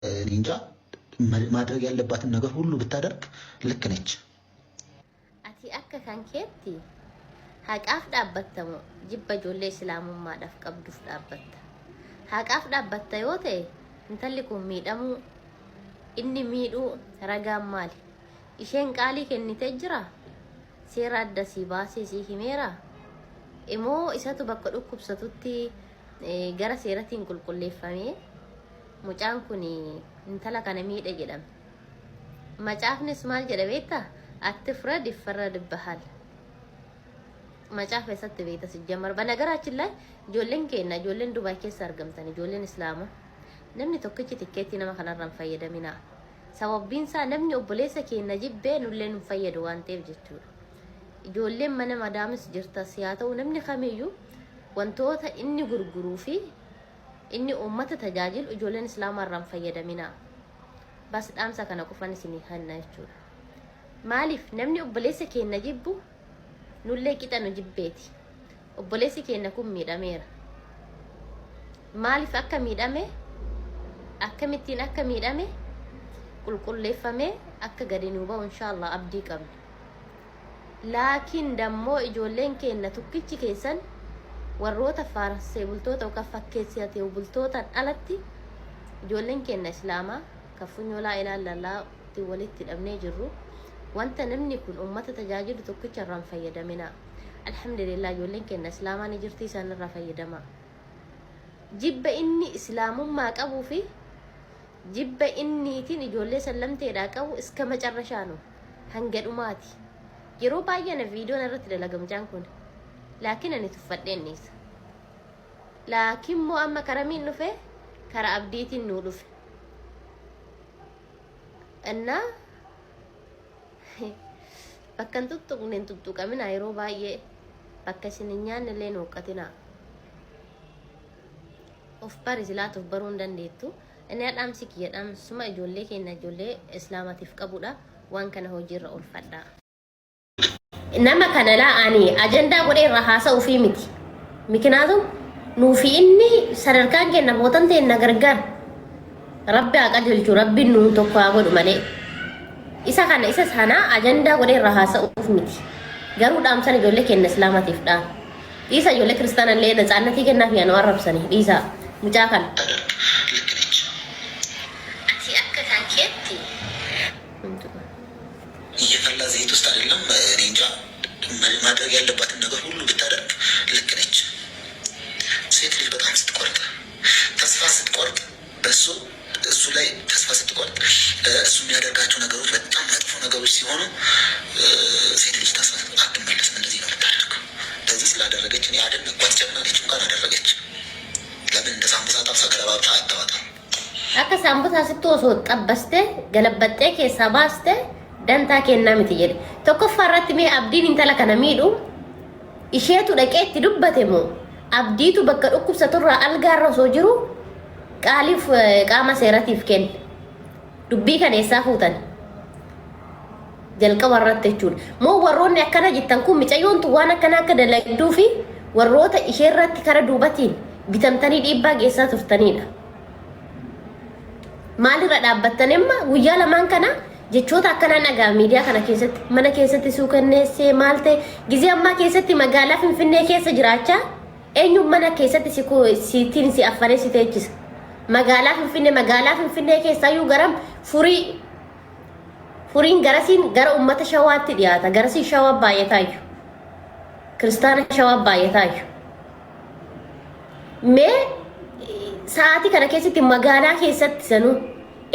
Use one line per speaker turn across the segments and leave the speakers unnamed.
እንጃ ማድረግ ያለባትን ነገር ሁሉ ብታደርግ ልክ ነች።
አቲ አከ ካንኬቲ ሀቃፍ ዳበተሞ ጅበ ጆሌ እስላሙማዳፍ ቀብዱፍ ዳበተ ሀቃፍ ዳበተ ዮቴ እንተልኩ ሚደሙ ኢኒ ሚዱ ረጋማል ኢሼን ቃሊ ከኒተ ጅራ ሴራ አደሲ ባሴ ሲሂሜራ ኢሞ ኢሰቱ በከ ዱኩብሰቱቲ ገረ ሴረቲን ቁልቁሌፈሜ ሙጫን ኩኒ እንተላ ከነ ሚደ ጀደም መጫፍንስ ማል ጀደቤታ አትፍረድ ይፈረድብሃል መጫፍ የሰት ቤተ ሲጀመር በነገራችን ላይ ጆለን ከና ጆለን ዱባይ ከስ አርገምተን ጆለን እስላሙ ነምኒ ቶክቺ ቲኬቲ ነማ ከናራን ፈየደሚና ሰበቢንሳ ነምኒ ኦቦሌሰ ከና ጅቤ ኑለን ፈየዱ ዋንቴፍ ጀቹ ጆለን መነ ማዳምስ ጅርታ ሲያተው ነምኒ ከመዩ ወንቶታ ኢኒ ጉርጉሩፊ ኢኒ ኡመተ ተጃጅል ጆለን እስላም አራን ፈየደሚና ባስ ዳምሳ ከነ ቁፋን ሲኒ ሀና ይቹ ማሊፍ ነምኒ ኦቦሌሰ ከና ጅቡ nulle qixanu jibbeeti obboleessi keenya kun miidhameera maaliif akka miidhame akkamittiin akka miidhame qulqulleeffamee akka gadi nuu ba'u inshallah abdii qabna laakiin dammoo ijoolleen keenya tukkichi keessan warroota faarsee bultoota yookaan fakkeessitee bultootaan alatti ijoolleen keenya islaamaa kafunyoo laa ilaaha illallaah walitti hidhamnee jirru وانت نمني كن أمته تجاجد توكيش الرام فيدمنا الحمد لله يقولين كنا إسلاما نجرتي سان الرام فيدما جب إني إسلام ما كابو فيه جب إني تين يقول سلمت راك أو إسكما جرشانو هنجر أماتي يرو باي أنا فيديو نرت للقم جانكون لكن أنا تفدين الناس لكن مو أما كرامين نفه كرا أبديتي النور فيه أنا bakkan tuttuq nen tuttuqamin ayro baay'ee bakka isin nyaanne noqatina of barizilaatuuf baruun dandeettu inni adamsi kiyadham suma ijoollee keenya ijoollee islaamatiif qabudha waan kana hojiirra ulfadha nama kana la'ani ajandaa godhee irra haasa'uu fi miti mikinaatu nuufi inni sadarkaan keenya mootan ta'e gargar rabbi aqadilchu rabbiin nuu tokko haa godhu malee isa kana isa sana ajanda godhe irra haasa'uuf miti garuu dhaamsan ijoollee keenya islaamatiif dhaan isa ijoollee kiristaana illee naxaannatii kennaaf yaanu arrabsanii dhiisa mucaa kana ati akka kankeetti
እየፈላ ዘይት ውስጥ አይደለም እኔ እንጃ ማድረግ ያለባትን ነገር ሁሉ ብታደርግ ልክ ነች። ሴት ልጅ በጣም ስትቆርጥ ተስፋ ስትቆርጥ እሱ ላይ ተስፋ ስትቆርጥ እሱ የሚያደርጋቸው ነገሮች በጣም መጥፎ ነገሮች ሲሆኑ ሴት ልጅ ተስፋ አትመለስም። እንደዚህ ነው የምታደርገው። እንደዚህ ስላደረገች እኔ አደነኳት። ጀግና ነች። እንኳን አደረገች። ለምን እንደ ሳምቡሳ ጠብሳ ገለባብጣ አታወጣም?
akka saambusaa sittoo xabbaste galabaxxee keessaa baaste dantaa kennaa miti jedhe tokkoffaa irratti mee abdiin intala kana miidhu isheetu dhaqee itti dubbate moo abdiitu bakka dhukkubsaturraa algaarra osoo jiru qaaliif qaama seeratiif kenna dubbii kana eessaa fuutan jalqaba irratti jechuudha moo warroonni akkana jettan kun micayyoontu waan akkana akka dalagduu fi warroota ishee irratti kara duubatiin bitamtanii dhiibbaa geessaa turtanidha maalirra dhaabbattan amma guyyaa lamaan kana jechoota akkanaa nagaa miidiyaa kana keessatti mana keessatti suukanneessee maal ta'e gizee ammaa keessatti magaalaa Finfinnee keessa jiraachaa eenyu mana keessatti sitiin si affaree si teechisa magaalaa Finfinnee keessaa yuu garam furiin garasiin gara ummata shawaatti dhiyaata garasiin shawaa baay'ataayu kiristaana shawaa baay'ataayu mee sa'aatii kana keessatti magaalaa keessatti sanuu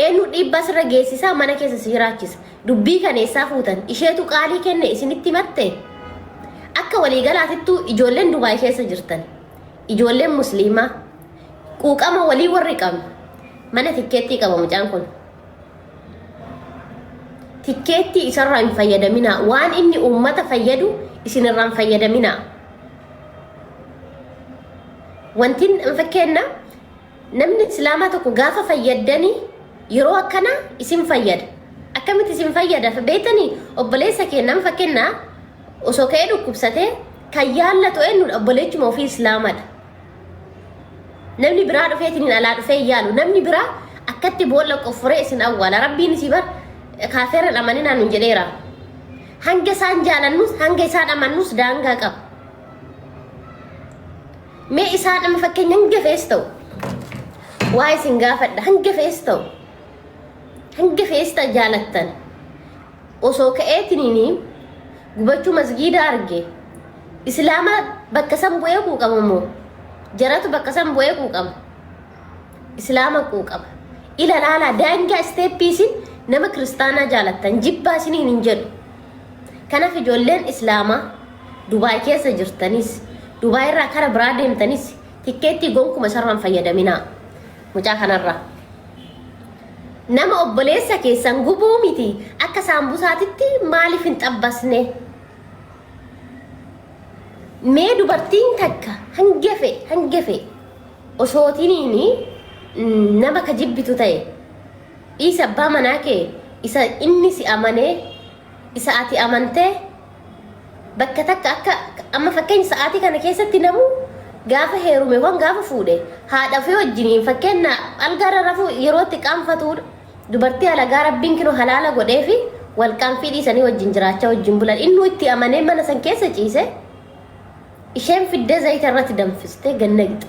eenyu dhiibbaa sirra geessisaa mana keessa si jiraachisa dubbii kana eessaa fuutan isheetu qaalii kenne isinitti matte akka waliigalaatittuu ijoolleen Dubaay keessa jirtan ijoolleen musliimaa quuqama walii warri qabu mana tikkeettii qaba mucaan kun tikkeettii isarraa hin fayyadamina waan inni uummata fayyadu isinirraa hin fayyadamina wantin fakkeenya namni islaamaa tokko gaafa fayyadanii yeroo akkana isin fayyada akkamitti isin fayyada beetanii obboleessa keennan fakkeenya osoo ka'ee dhukkubsatee kan yaallatu eenyu obboleechuma ofii islaamadha namni biraa dhufeetiin alaa dhufee yaalu namni biraa akkatti boolla qofore isin awwaala rabbiin isibar kaafeera dhamanina nun jedheera hanga isaan jaalannus hanga isaan amannus daangaa qaba mee isaan amma fakkeenya hanga fees ta'u waa isin gaafadha hanga fees ta'u jaalattan osoo ka'eetiniini gubachuu masgiida arge islaama bakka san bu'ee quuqamamoo jaratu bakka san bu'ee quuqama islaama quuqama ila laala daangaa isteeppiisin nama kiristaanaa jaalattan jibbaa isiniin hin jedhu kanaaf ijoolleen islaamaa Dubaay keessa jirtanis Dubaay irraa kara biraa deemtanis tikkeettii gonkuma sarraan fayyadaminaa mucaa kanarraa nama obboleessa keessan gubuu miti akka saambusaatitti maaliif hin xabbasne mee dubartiin takka hangafe osootiniini nama ka jibbitu ta'e isa abbaa manaa kee isa inni si amanee isa ati amantee bakka takka akka amma fakkeenya sa'aatii kana keessatti namu gaafa heerume waan gaafa fuudhe haadha fi wajjiniin fakkeenya algaara rafuu yerootti qaanfatuudha dubartii alagaa rabbiin kinoo halaala godhee fi wal qaanfii dhiisanii wajjin jiraachaa wajjin bulan inni itti amanee mana san keessa ciise isheen fiddee zayita irratti danfistee gannaqxe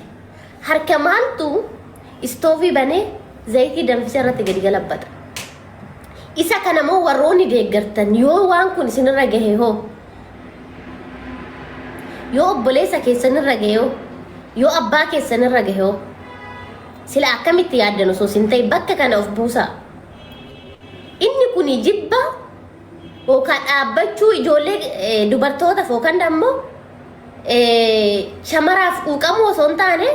harka maaltu istoofii banee zayitii danfisee irratti gadi galabbata isa kana moo warroonni deeggartan yoo waan kun isinirra gahe hoo yoo obboleessa keessanirra gahe hoo yoo abbaa keessanirra gahe hoo sila akkamitti yaaddan osoo sin ta'e bakka kana of buusaa inni kun jibba yookaan dhaabbachuu ijoollee dubartootaaf yookaan ammoo shamaraaf quuqamuu osoo hin taane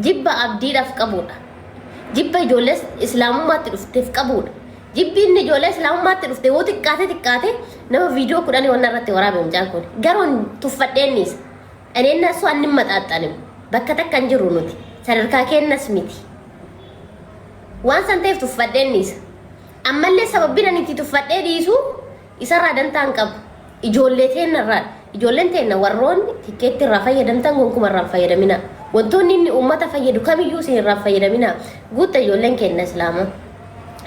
jibba abdiidhaaf qabudha jibba ijoollee islaamummaatti dhufteef qabudha jibbi inni ijoollee islaamummaatti dhufte yoo xiqqaate nama viidiyoo 10 waan irratti waraabe mucaan kun garoon tuffadheennis aneenna soo annin maxaaxanim bakka takka hin jirru nuti sadarkaa kennas miti waan san ta'eef tuffadheennis ammallee sababbiin itti tuffadhee dhiisu isarraa dantaan qabu ijoollee teennarraa ijoolleen teenna warroonni tikkeetti irraa fayyadamtan gonkuma irraa fayyadamina wantoonni inni uummata fayyadu kamiyyuu isin irraa fayyadamina guutta ijoolleen kenna islaama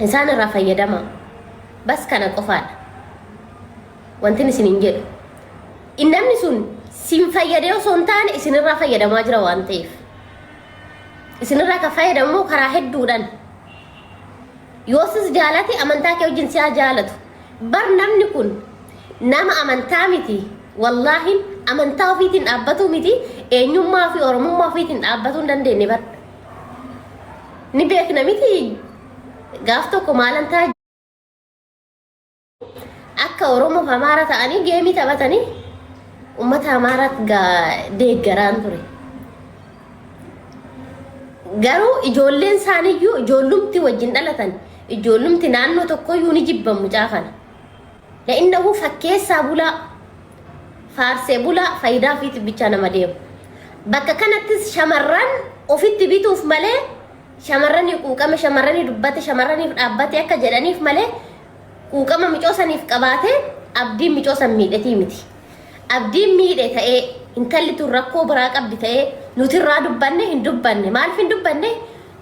isaan irraa fayyadama bas kana qofaadha wantin isin hin jedhu innamni sun sin fayyadee osoo hin taane isin irraa fayyadamaa jira waan ta'eef isin irraa kan fayyadamu karaa hedduudhaan yoosis jaalate amantaa kee wajjin siyaa jaalatu bar namni kun nama amantaa miti wallaahi amantaa ofiitiin dhaabbatu miti eenyummaa fi oromummaa ofiitiin dhaabbatuu hin dandeenye bar ni beekna miti gaaf tokko maalantaa akka oromoof amaara ta'anii geemii taphatanii ummata amaaraatti deeggaraan ture garuu ijoolleen isaaniiyyuu ijoollumti wajjin dhalatan ijoollumti naannoo tokkoyyuu ni jibban mucaa kana la'innahu fakkeessaa bulaa faarsee bulaa faayidaa ofiitti bichaa nama deemu bakka kanattis shamarran ofitti bituuf malee shamarranii quuqama shamarranii dubbate shamarraniif dhaabbate akka jedhaniif malee quuqama micoosaniif qabaate abdiin micoosan miidhatii miti abdiin miidhe ta'ee intalli tun rakkoo biraa qabdi ta'ee nuti irraa dubbanne hin dubbanne maaliif hin dubbanne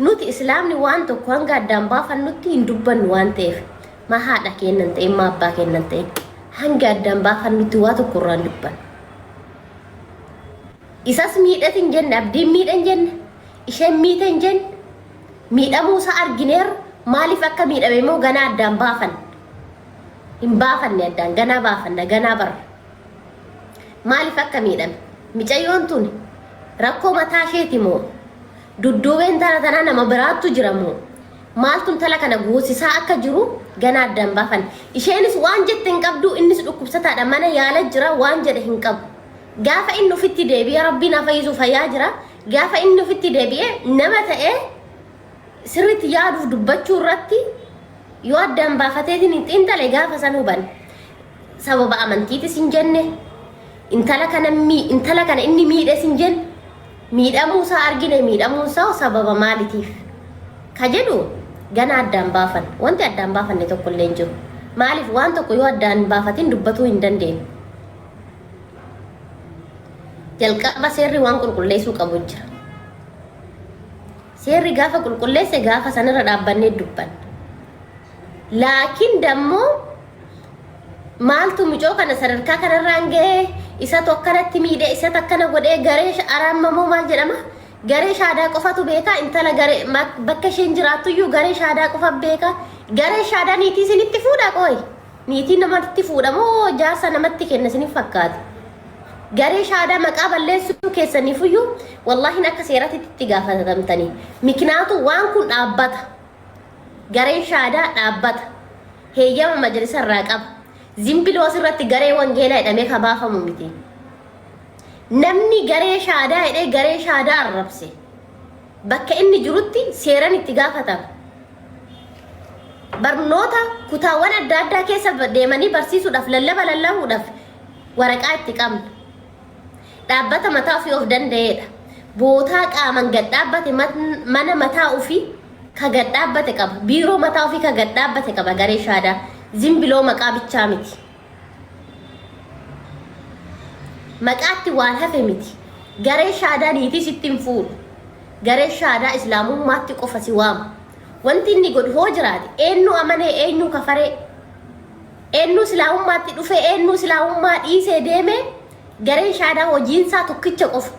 nuti islaamni waan tokko hanga addaan baafannutti hin dubbannu waan ta'eef ma haadha kennan ta'e ma abbaa kennan ta'e hanga addaan baafannutti waa tokko irraa dubbannu isas miidhatin jenne abdiin miidhan jenne isheen miidhan jenne miidhamuu isaa argineer maaliif akka miidhame moo ganaa addaan baafan hin baafanne addaan ganaa baafanna ganaa bara maaliif akka miidhame micayyoon tun rakkoo mataa isheeti moo dudduubeen tanaa nama biraattu jira moo maaltu tala kana goosisaa akka jiru ganaa addaan baafan isheenis waan jette hin qabdu innis dhukkubsataadha mana yaala jira waan jedhe hin qabu gaafa inni ofitti deebi'ee rabbiin afayyisu fayyaa jira gaafa inni ofitti deebi'ee nama ta'ee sirriitti yaaduuf dubbachuu irratti yoo addaan baafateetiin hin xiinxale gaafa san huban sababa amantiitis hin jenne intala kana inni miidhes hin jenne miidhamuu isaa argine miidhamuu isaa sababa maalitiif ka jedhu gana addaan baafan wanti addaan baafanne tokko illee hin jiru maaliif waan tokko yoo addaan baafatin dubbatuu hin dandeenye jalqaba seerri waan qulqulleessuu qabu jira seerri gaafa qulqulleesse gaafa sanarra dhaabbannee dubban. Laakiin dammoo maaltu mucoo kana sadarkaa kanarraan ga'ee isa tokkanatti miidhee isa takkana godhee garee araamamoo maal jedhama garee shaadaa qofatu beeka intala garee bakka isheen jiraattuyyuu garee shaadaa qofa beeka garee shaadaa niitii isinitti fuudha qooyi niitii namatti fuudhamoo jaarsa namatti kenna isiniif fakkaata garee shaadaa maqaa balleessuu keessaniifuyyuu wallahi akka seeratti itti gaafatamtanii mikinaatu waan kun dhaabbata garee shaadaa dhaabbata heeyyama majalisa irraa qaba zimbiloo asirratti garee wangeelaa jedhamee kabaafamu miti namni garee shaadaa jedhee garee shaadaa arrabse bakka inni jirutti seeran itti gaafatama barnoota kutaawwan adda addaa keessa deemanii barsiisuudhaaf lallabuudhaaf waraqaa itti qabna dhaabbata mataa ofii of danda'eedha bootaa qaaman gad dhaabbate mana mataa ofii ka gad dhaabbate qaba biiroo mataa ofii ka gad dhaabbate qaba garee shaadaa zimbiloo maqaa bichaa miti maqaatti waan hafe miti garee shaadaa niitii sittiin fuudhu garee shaadaa islaamummaatti qofa si waamu wanti inni godhu hoo jiraate eenyu amanee eenyu kafaree eenyu islaamummaatti dhufe eenyu islaamummaa dhiisee deeme garee shaadaa hojiinsaa tokkicha qofa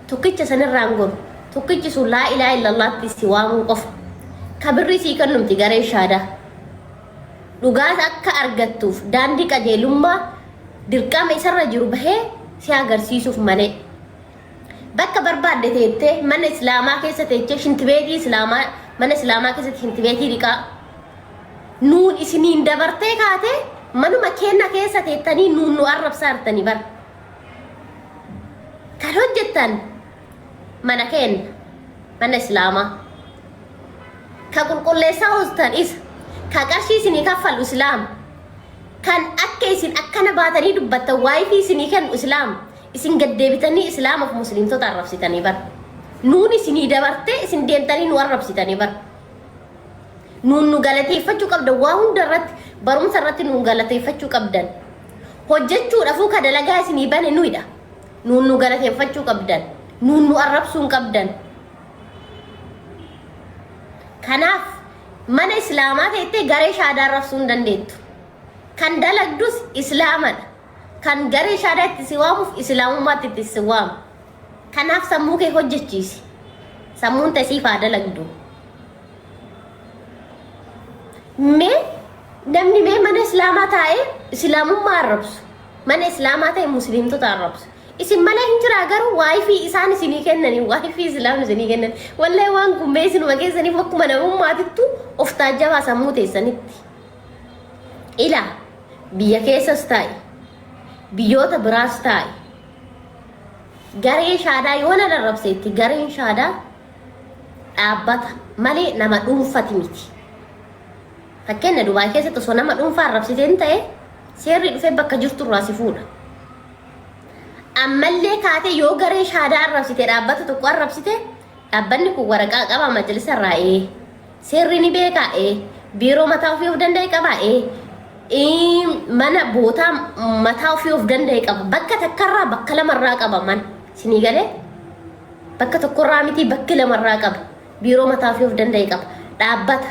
tokkicha sanirraan godhu tokkichi sun laa ilaaha illallaatti si waamuu qofa kabirri sii kennumti garee shaadaa dhugaas akka argattuuf daandii qajeelummaa dirqama isarra jiru bahee si agarsiisuuf malee bakka barbaadde teettee mana islaamaa keessa teechee shintibeetii islaamaa mana islaamaa keessatti shintibeetii dhiqaa nuun isiniin dabartee kaate manuma kenna keessa teettanii nuun nu arrabsaartanii bar kan hojjettan mana kenna mana islaamaa ka qulqulleessaa hoostan isa ka qarshii isinii kaffalu islaam kan akka isin akkana baatanii dubbattan waayifii isinii kennu islaam isin gaddeebitanii islaamaaf musliimtota arrabsitanii bar nuun isinii dabartee isin deemtanii nu arrabsitanii bar nuun nu galateeffachuu qabdan waa hunda irratti barumsa irratti nuun galateeffachuu qabdan hojjechuudhaafuu ka dalagaa isinii bane nuyidha nuun nu galateeffachuu qabdan nuun nu arrabsuun qabdan kanaaf mana islaamaa ta'ettee garee shaadaa arrabsuu hin dandeettu kan dalagdus islaamadha kan garee shaadaa itti si waamuuf islaamummaatti itti si waamu kanaaf sammuu kee hojjechiisi sammuun tasiif haa dalagdu namni mana islaamaa taa'ee islaamummaa arrabsu mana islaamaa ta'e musliimtota arrabsu isin mana hin jiraa garuu waayifii isaan isinii kennanii waayifii islaamni isinii kennan wallee waan gummee isinuma keessaniif akkuma namummaatittu of taajjabaa sammuu teessanitti ilaa biyya keessas taa'e biyyoota biraas taa'e garee shaadaa yoo na arrabseetti gareen shaadaa dhaabbata malee nama dhuunfati miti fakkeenya Dubaay keessatti osoo nama dhuunfaa arrabsiteen ta'e seerri dhufee bakka jirtu irraa si fuudha ammallee kaatee yoo garee shaadaa arrabsite dhaabbata tokko arrabsite dhaabbanni kun waraqaa qaba majalisa irraa seerri ni beekaa biiroo mataa ofii of danda'e qaba mana bootaa mataa ofii of danda'e qaba bakka takkarraa bakka lamarraa qaba man sinii galee bakka tokkorraa miti bakki lamarraa qaba biiroo mataa ofii of danda'e qaba dhaabbata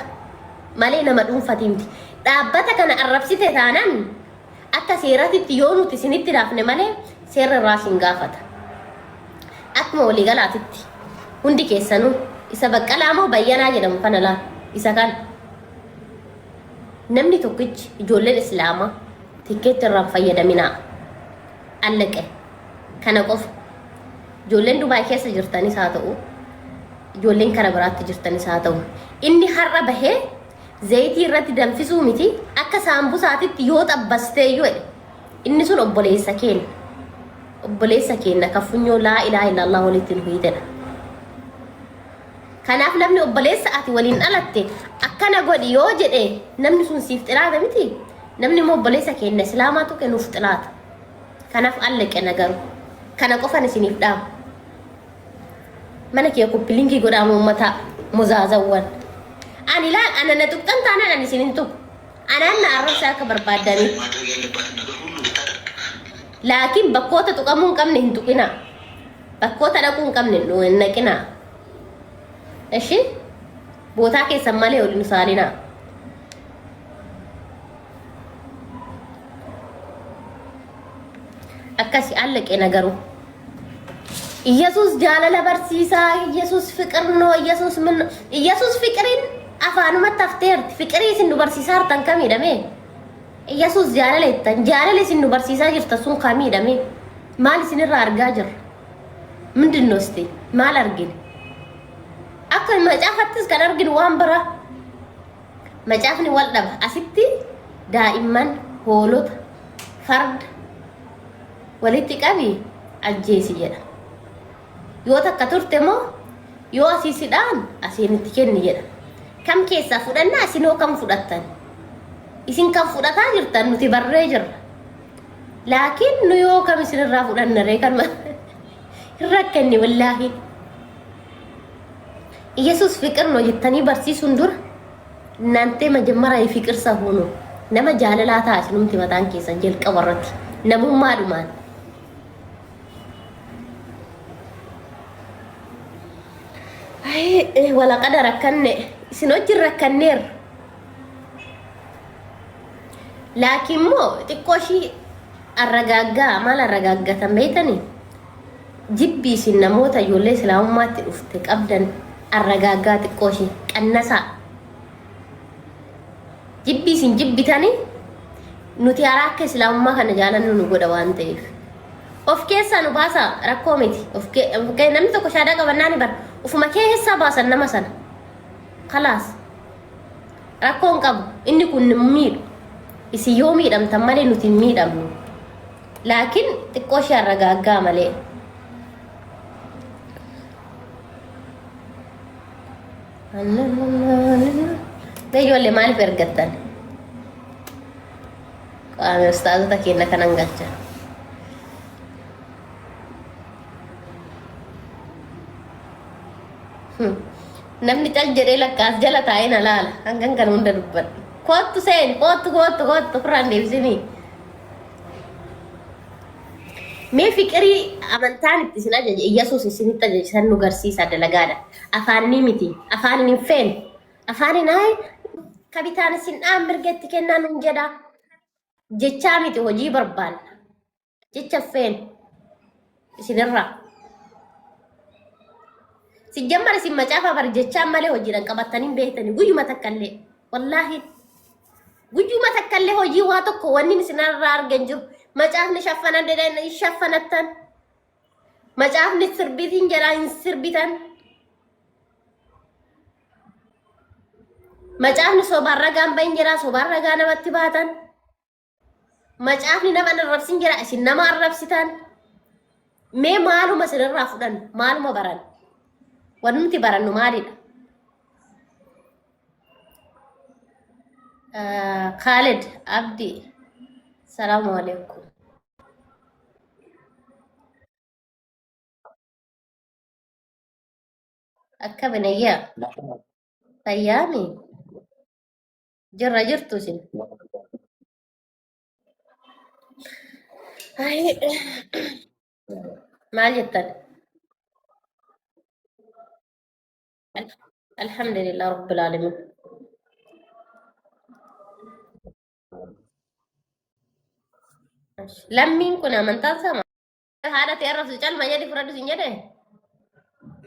malee nama dhuunfati miti dhaabbata kana arrabsite taanaan akka seeratitti yoo nuti isinitti raafne malee seerri irraa sin gaafata akkuma waliigalaatitti hundi keessanuu isa baqqalaa moo bayyanaa jedhamu kana laal isa kan namni tokkichi ijoolleen islaamaa tikkeetti irraan fayyadaminaa allaqe kana qofa ijoolleen Dubaay keessa jirtanis haa ta'u ijoolleen kana biraatti jirtanis haa ta'u inni har'a bahee zayitii irratti danfisuu miti akka saambusaatitti yoo xabbasteeyyuu inni sun obboleessa keenya ka funyoo laa ilaaha illallah walitti nu hiitedha kanaaf namni obboleessa ati waliin dhalatte akkana godhi yoo jedhe namni sun siif xilaata miti namni immoo obboleessa keenya islaamaatu kennuuf xilaata kanaaf allaqe nagaru kana qofan isiniif dhaamu mana kee kuppilinkii godhaamu ummata muzaazawwan ani laal ana na tuqxan taanaan ani isinin tuqu anaan na arrabsaa akka barbaadanii laakiin bakkoota tuqamuu hin qabne hin tuqinaa bakkoota dhaquu hin qabne hin naqinaa እሺ ቦታ ከሰማለ ወልኑ ሳሊና አካሲ አለቀ ነገሩ። ኢየሱስ ጃለለ በርሲሳ ኢየሱስ ፍቅር ነው። ኢየሱስ ፍቅርን አፋኑ መታፍቴር ፍቅሪ ሲንዱ በርሲሳር ተንከም ይደሜ ኢየሱስ ጃለለ ሲንዱ በርሲሳ ጅርተሱን ካሚ ይደሜ ማል ሲንራ አርጋ ጅር ምንድነው እስቲ ማል አርግን አከ መጫፈትስ ከነርግን ዋንበራ መጫፍኒ ወልደብ አሲቲ ዳኢማን ሆሎት ፈርድ ወሊቲ ቀቢ አጄሲ ጀዳ yoo takka turte moo yoo asiisidhaan asiinitti kenni jedha kam keessaa fudhanna asinoo kam fudhattan isin kan fudhataa jirtan nuti barree jirra laakiin nu yoo kam isinirraa fudhannaree kan rakkanni wallaahi ኢየሱስ ፍቅር ነው jettanii barsiisuun dura እናንተ መጀመሪያ የፍቅር ሰው ሆኖ nama jaalalaa taasi numti mataan keessan jalqaba irratti namummaadhumaan wala qada rakkanne isin hojii rakkanneer laakiin moo xiqqoo ishii arragaaggaa maal arragaaggatan beeytanii jibbii isin namoota ijoollee islaamummaatti dhufte qabdan arragaaggaa xiqqoo ishii qannasaa jibbii isin jibbitanii nuti haraa akka islaamummaa kana jaalannu nu godha waan ta'eef of keessaa nu baasa rakkoo miti namni tokko shaadaa qabannaa ni bara ufuma keessaa baasan nama sana khalaas rakkoon qabu inni kun miidhu isin yoo miidhamtan malee nuti hin miidhamnu laakiin xiqqoo ishee arragaaggaa malee ijoollee maaliif ergattan qaame ustaazota keenya kanan galcha namni cal jedhee lakkaas jala taa'ee na laala hangan kan hunda dubbadhu kootu seen kootu firaan deebisinii mee fiqirii amantaan itti isin ajaje Iyyasuus isinitti ajajisan nu garsiisa dalagaadha afaanii miti afaanin hin feenu afaanin haay kabitaan isin dhaan mirgeetti kennaa nun jedha jechaa miti hojii barbaanna jecha feenu isinirraa ሲጀመር ሲመጫፋ በርጀቻ ማለ ሆጂራን ቀባታኒን ቤተኒ ጉዩ መተከለ ወላሂ ጉዩ መተከለ ሆጂ ዋተኮ ወኒን ሲናራ አርገንጁ መጫፍን ሸፈነ እንደደን ይሸፈነተን መጫፍን ስርቢት እንጀራን ስርቢተን መጫፍን ሶባረጋን በእንጀራ ሶባረጋ ነበት ባታን መጫፍን ነመን ረብስ እንጀራ ሲነማ ረብስታን ሜ ማሉ መስረራ ፍደን ማሉ መበራን wanti barannu maalidha Khalid Abdi Assalamu alaikum akka binayya tayyami jirtu sin ay maal jettan الحمد لله رب العالمين لمين كنا من تنسى هذا تعرف سجل ما يدي فرد سنجده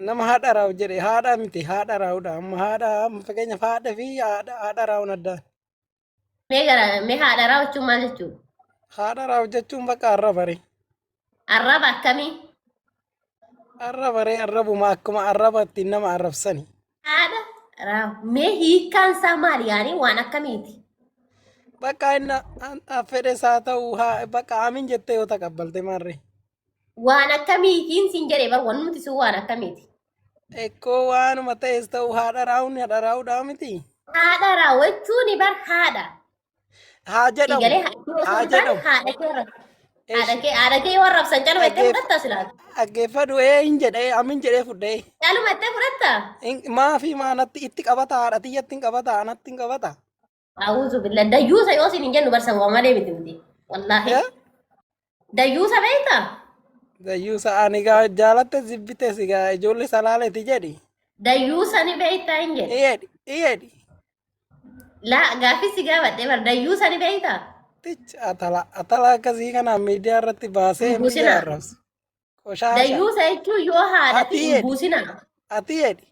nama haadha raawu jedhe haadha miti haadha raawudha amma haadha fakkeenyaaf haadha fi haadha raawun addaan
mee haadha raawu jechuun maal jechuun
haadha raawu jechuun bakka arrabare
arraba akkamii
arrabare arrabuma akkuma arrabatti nama arrabsani
haadha raawu mee hiikkaan isaa maali yaani waan akkamiiti
bakka inna fedhe isaa ta'u bakka amin jettee yoo taqabbalte maarree
waan akkamiitiin sin jedhee bar waan nuti sun waan akkamiiti
ekkoo waanuma ta'es ta'u haadha raawudhaa miti
haadha raawu jechuun bar haadha
haa jedhamu haa jedhamu
haadha kee yoo arrabsan caluma itti fudhatta silaatu
dhaggeeffadhu hin jedhee amin jedhee fudhee
caluma itti fudhatta
maafi maanatti itti qabata haadha tiyyatti hin qabata anatti hin qabata
a'uuzu billah dayyuusa yoo sin hin jennu barsa waa malee miti wallaahi dayyuusa beektaa
dayyuusa ani gaa jaalatte zibbite sigaa ijoollee salaaleeti jedhi
dayyuu sani beeytaa hin jedhe.
iyedi
Laa gaaffii si gaafadhe bar dayyuu sani beeytaa?
tich atala akkasii kana miidiyaa irratti baasee biyya
Buusina.
arrabsu qoshaasha
Dayyuu sa jechuun yoo haadha
ati
fi
iyedi
buusina.
ati iyedi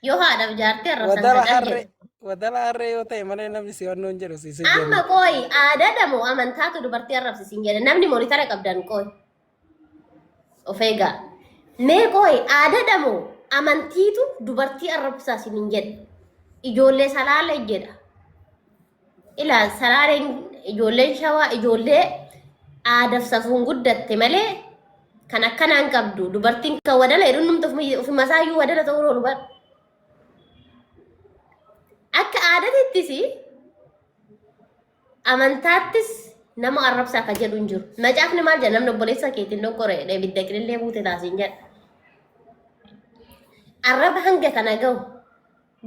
Yoo haadhaaf jaartii arrabsan
wadala
kacal
harree
jedhe.
wadala harree yoo ta'e malee namni si wannoon jedhu si
Amma
jenna
qooyi aadaadha moo amantaatu dubartii arrabsisin jedhe namni moonitara qabdan qooyi. Of eegaa. Mee qooyi aadaadha moo amantiitu dubartii arrabsaasin hin jedhe. Ijoollee salaalee jedha. Ilaa salaaleen ijoolleen shawaa ijoollee aadaaf safuun guddatte malee kan akkanaan qabdu dubartiin kan wadala jedhu numta ofuma isaayyuu wadala ta'uu oolu bara. Akka aadaatittis amantaattis nama arrabsaa akka jedhu hin jiru. Macaafni maal jedha namni obboleessa keetiin donkore ibidda qilillee buute taasiin jedha. Arraba hanga kana gahu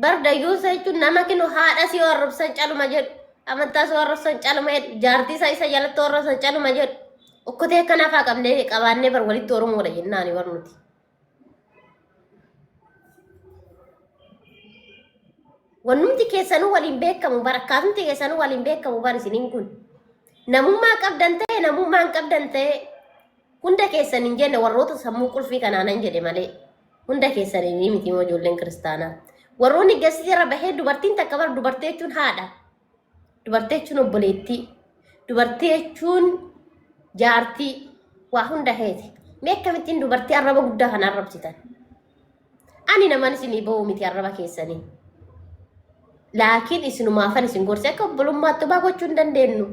bar dayyuusa jechuun nama kinu haadha si arrabsan caluma jedhu amantaa si arrabsan caluma jedhu jaartii isa jalatti arrabsan caluma jedhu okkotee akkanaaf haa qabnee qabaannee bar walitti oromoodha jennaani bar nuti. Wannumti keessanuu waliin beekamu bar akkaatumti keessanuu waliin beekamu bar isiniin kun namummaa qabdan ta'e namummaa hin qabdan ta'e hunda keessan hin jenne warroota sammuu qulfii kanaanan jedhe malee hunda keessan ni miti moo ijoolleen kiristaanaa warroonni gasii irra bahee dubartiin takka bar dubartii jechuun haadha dubartii jechuun obboleettii dubartii jechuun jaartii waa hunda heeti mee akkamittiin dubartii arraba guddaa kan arrabsitan ani naman isinii ba'uu miti arraba keessanii. Laakiin isinumaafan isin gorse akka obbolummaatti baa gochuu hin dandeenyu.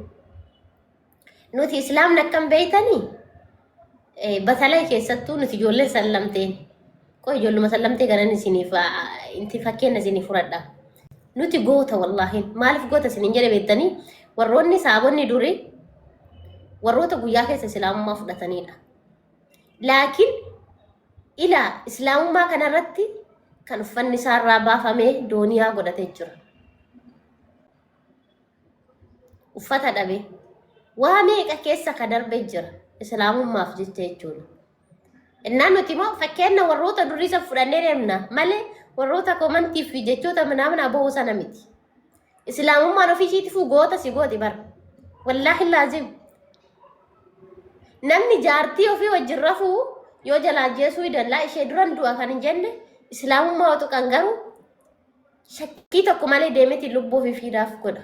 Nuti islaamni akkam beeytanii batalaa keessattuu nuti ijoollee sallamteen qoy ijoolluma sallamtee ganan isiniif inti fakkeenya isiniif fudhadha. Nuti goota wallaahi maaliif goota isiniin jedhe beektanii warroonni saabonni durii warroota guyyaa keessa islaamummaa fudhatanidha. Laakiin ilaa islaamummaa kanarratti kan uffanni isaarraa baafamee dooniyaa godhatee jira. Uffata dhabe waa meeqa keessa ka darbee jira islaamummaaf jecha jechuudha. Innaan nuti immoo fakkeenya warroota durii isa fudhannee deemna malee warroota komantiif fi jechoota manaamna bahuu sana miti. Islaamummaan ofii ishiitiifuu goota si gooti bara. Wallaahi laazim. Namni jaartii ofii wajjin rafuu yoo jalaa jeesuu danda'a ishee duran du'a kan hin jenne islaamummaa otu kan garuu shakkii tokko malee deemeti lubbuu ofii fiidhaaf godha.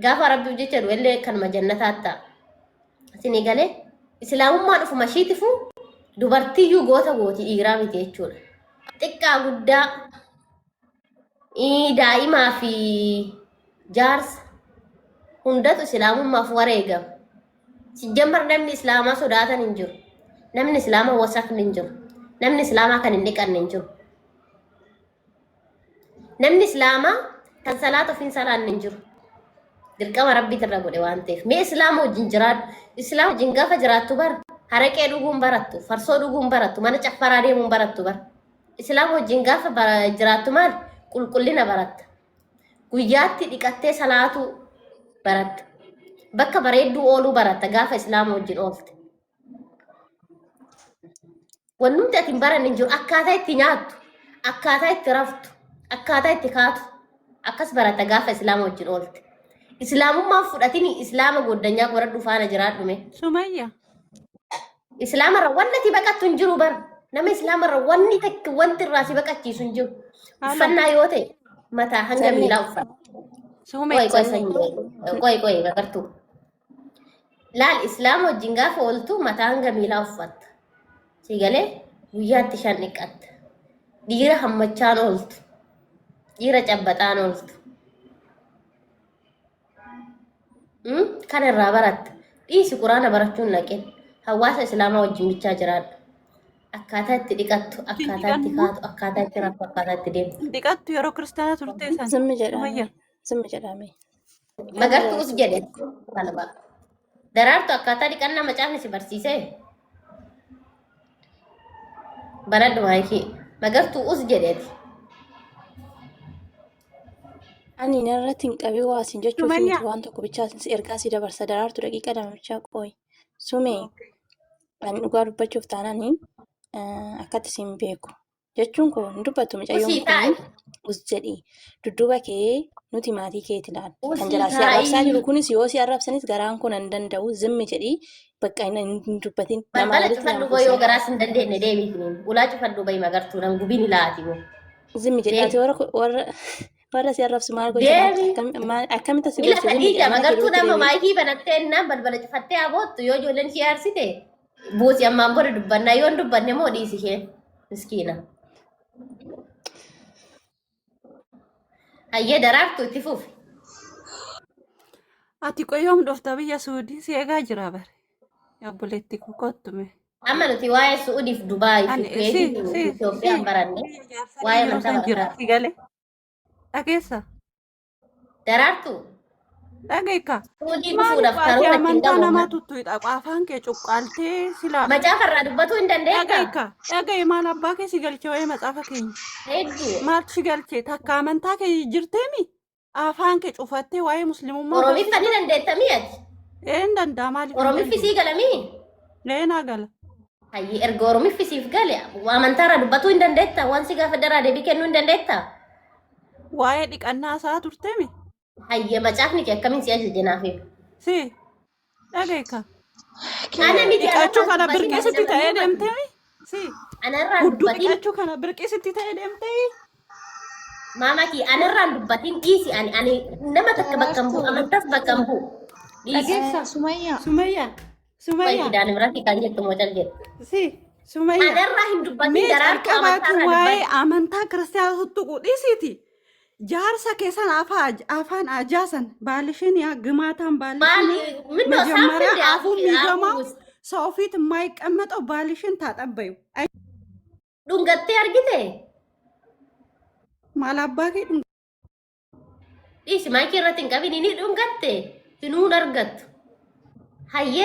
Gaafa rabbiif jecha du'ellee kanuma jannataa ta'a. Isinii galee islaamummaan ofuma ishiitiifuu dubartiyyuu goota gooti dhiiraa miti jechuudha. Xiqqaa guddaa daa'imaa fi jaarsa hundatu islaamummaaf wareegama. Sijjammar namni islaamaa sodaatan hin jiru. Namni islaamaa wasakni hin jiru. Namni islaamaa kan hin dhiqanne hin jiru. Namni islaamaa kan salaata ofiin salaanne hin jiru. Dirqama rabbiit irra godhe waan ta'eef. Mee islaama wajjin jiraadhu. Islaama wajjin gaafa jiraattu bara haraqee dhuguun barattu, farsoo dhuguun barattu, mana caffaraa deemuun barattu bara. Islaama wajjin gaafa jiraattu maal qulqullina baratta. Guyyaatti dhiqattee salaatuu baratta. Bakka bareedduu ooluu baratta gaafa islaama wajjin oolte. Wannumti ati hin baranne hin jiru akkaataa itti nyaattu, akkaataa itti raftu, akkaataa itti kaatu akkas baratta gaafa islaama wajjin oolte. Islaamummaan fudhatini islaama goddanyaa godhadhu faana jiraadhume.
Sumayya.
Islaama irra wanti ati baqattu hin jiru bara. Nama islaama irra wanti irraa si baqachiisu hin jiru. Uffannaa yoo ta'e mataa hanga miilaa uffata. Qoy bagartuu. Laal islaama wajjin gaafa ooltu mataa hanga miilaa uffatta. Si galee guyyaatti shan dhiqatta. Dhiira hammachaan ooltu. Dhiira cabbaxaan ooltu. Kan irraa baratta. Dhiisi quraana barachuun naqeen. Hawaasa islaamaa wajjin bichaa jiraadhu. Akkaataa itti dhiqattu, akkaataa itti kaatu, akkaataa itti raftu, akkaataa itti deemtu.
Dhiqattu yeroo kiristaanaa turte san.
Zimmi jedhame.
Magartuus jedhe. Daraartu akkaataa dhiqannaa macaafni si barsiisee. Baradhu maayikii. Magartuus jedheeti.
Ani narratti hin qabii waa isin jechuuf miti waan tokko bichaa ergaa si dabarsa daraartu daqiiqa lama bichaa qooyi. Sumee ani dhugaa dubbachuuf taananii akkatti isin beeku. jechuun koo hin dubbatu mucayyoon
Usii taa'e.
kun us jedhi dudduuba kee nuti maatii keeti laal kan
Usii
jalaa si arrabsaa
taa'ii.
jiru kunis yoo si arrabsanis garaan kun hin danda'u zimmi jedhi bakka hin dubbatin nama
Balbala
walitti
cufadhu
nama
boo yoo
kuusaa
garaas hin dandeenye deebiifiniin. Ulaa cufadhu bayi magartuu nan gubiin ilaati boo.
zimmi jedhi ati warra si arrabsu maal gocha
Deebi.
akkamitti si
Ila
gocha zimmi
fadhiidha
jedhi mana
magartuu
keetti
nama
deebiin
maayikii banattee innaan balbala cufattee aboottu yoo ijoolleen ishee aarsite buusi ammaan bori dubbannaa yoo hin dubbanne moo dhiisi isheen miskiina. Hayyee daraartu itti fufi.
Ati qoyoom dhufta biyya Suudii si eegaa jira bare. Obboleetti koo kottume.
Amma nuti waa'ee Suudiif Dubaayii fi
Ani
Kuweetii Itoophiyaan baranne waa'ee
biyya
amantaa
san jira.
barbaada.
Si galee. Dhageessa.
Daraartu
Dhageeka.
Suudii
Maaliif
dhufuudhaaf
ati
karoora ittiin
amantaa
qabu.
namaa tuttuidha. Afaan kee cuqqaaltee silaa.
Macaafarraa dubbatuu hin dandeessaa?
Dhageeka. Dhagee maal abbaa kee si galchee waa'ee macaafa keenya.
Hedduu.
Maaltu si galchee takka amantaa kee jirteemi? Afaan kee cufattee waa'ee muslimummaa
Oromiffa ni dandeettamii ati?
Een danda'a maaliif hin
Oromiffi
danda'u?
sii galamii?
Leenaa gala.
Hayyee erga Oromiffi siif gale amantaarraa dubbatuu hin dandeettaa? Waan si gaafa daraa deebii kennuu hin dandeettaa?
Waa'ee dhiqannaa isaa turteemi?
Hayyee macaafni kee akkamiin si ajaje naaf himu?
Si. Dhageeka.
Ana miti
Dhiqachuu
anarraa
kana
dubbatiin
birqisitti ta'ee
asirratti
deemteemi? Si.
anarraa
Hudduu
dubbatiin
dhiqachuu kana birqisitti ta'ee deemtee?
maama kee anarraa dubbatiin dhiisi ani nama takka bakka hin bu'u amantaas bakka hin bu'u. Dhiisi.
Dhageessa.
Sumayyaa
Sumayyaa.
Baay'ee
Sumayyaa.
idaan biratti kan jettu moo cal jedhu.
Si. Sumayyaa.
Anarraa hin dubbatiin
Mee
daraartu
calqabaati
amantaarraa
waa'ee
dubbatti.
amantaa kiristaanaa tuttuqu dhiisiiti. Jaarsa keessan afaan ajaasan baalishin yaa ግማታን
ማን
ባልሽን
ምን ነው
መጀመሪያ
ሳምንት
አፉ የሚገማው ሰው ፊት የማይቀመጠው ባልሽን ታጠበዩ
ዱንገቴ አርጊቴ
ማላባኬ
ኢስ ማይኪረትን ቀቢን ኒ ዱንገቴ ትኑን አርገት ሀየ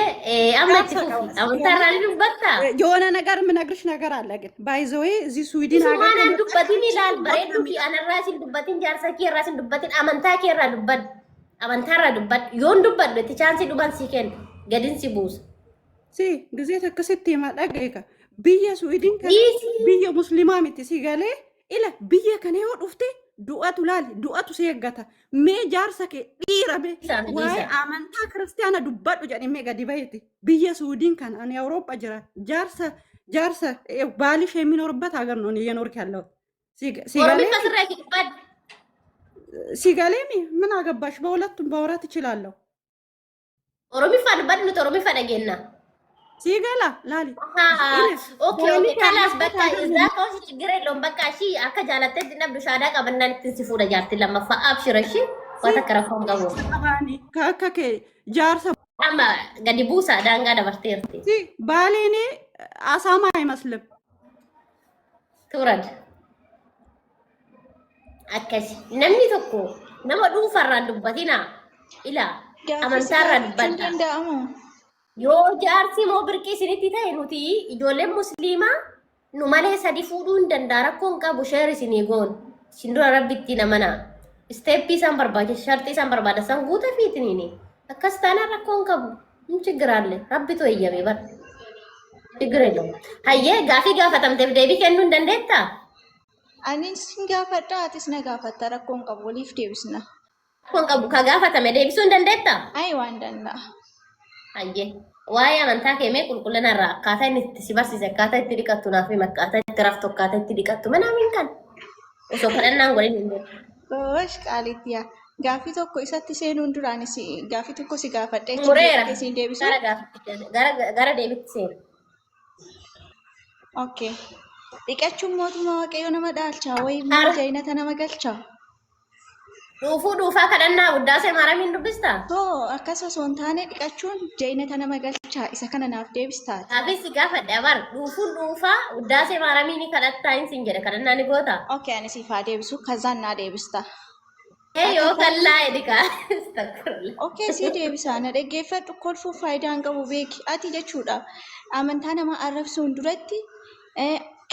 አመት ፉፊ አመንታራኒ ዱበታ
የሆነ ነገር የምነግርሽ ነገር አለ ግን ባይዘዌ እዚህ ስዊድን ሀገር
ሱማን ዱበቲን ይላል በሬዱ ፊ አነራሲን ዱበቲን ጃርሳ ኬራሲን ዱበቲን አመንታ ኬራ ዱበት አመንታራ ዱበት ዮን ዱበት ለተቻንሲ ዱባን ሲከን ገድን ሲቡስ
ሲ ጊዜ ተከስት የማዳገይካ ብየ ስዊድን ብየ ሙስሊማ ምት ሲገሌ ኢለ ብየ ከኔው ዱፍቴ ዱአቱ ላል ዱአቱ ሲየጋታ ሜ ጃርሳ ከ ዲራቤ ዋይ አመንታ ክርስቲያና ዱባዱ ጀኔ ገዲ ባይቲ ብየ ስዊድን ካን አን አውሮፓ ጅራ ጃርሳ ባልሽ የሚኖርበት ሀገር ነው እየኖርክ ያለው ሲገሌሚ ምን አገባሽ በሁለቱም ባወራት እችላለሁ
ኦሮሚፋ ዱበት ነው ኦሮሚፋ ደገና
ሲገላ ላሊ
ኦኬ ካላስ በቃ እዛ ከውስ ችግር የለውም በቃ እሺ አከ ጃላተ ድነብ ሻዳ ቀበና ልትንሲፉ ለጃርት ለማፋ አብሽረሽ ወተከረፈም ገቡ
አባኒ ከከከ ጃርሳ
አማ ገዲ ቡሳ ዳንጋ ደበርቴርቲ
ሲ ባሌኔ አሳማ አይመስልም
ቱረድ አከሲ ነምኒ ተኮ ነመ ዱንፈራ ዱበቲና ኢላ አመንታራ ዱበታ yoo jaarsi moo birqii isinitti ta'e nuti ijoolleen musliimaa nu malee sadi fuudhuu hin danda'a rakkoon qabu sheer isinii goon shindura rabbitti namana isteeppii isaan barbaachisa shartii isaan barbaachisan guuta fiitiniini akkas taanaan rakkoon qabu hin chigiraalle rabbitu eeyyame bar chigirello hayyee gaafii gaafatamteef deebii kennuu hin dandeettaa?
Anis sin gaafadha atis na gaafatta rakkoon qabu waliif deebisna.
Rakkoon qabu ka gaafatame deebisuu hin dandeettaa?
Ayi waan danda'a.
Hayyee waa'ee amantaa keemee qulqullina irraa akkaataa inni itti si barsiise akkaataa itti dhiqattu naaf hima akkaataa itti raftu akkaataa itti dhiqattu manaamin kan osoo kadhannaan godhin hin jiru.
Goosh qaaliittiyaa gaafii tokko isatti seenuun duraanis gaafii tokko si gaafadha
Mureera
isin deebisu.
gara deebitti seenu.
Okay. Dhiqachuun mootummaa waaqayyoo nama dhaalchaa wayii immoo jaayinata nama galchaa.
Dhuufaa kadhannaa Uddaasee Maaramiin dubbistaa?
Akkasuma osoo hin taane dhiqachuun jaayinata nama galchaa isa kana naaf deebistaa.
Gaafii si gaafadha bar dhuufaa Uddaasee Maaramiin kadhattaa hin sin jedhe kadhannaa ni goota?
Okay ani siif haa deebisu kazaan naa deebistaa.
Yoo kallaa edika.
Okay si deebisaa na dhaggeeffadhu kolfuuf faayidaa hin qabu beeki ati jechuudha amantaa nama arrabsuun duratti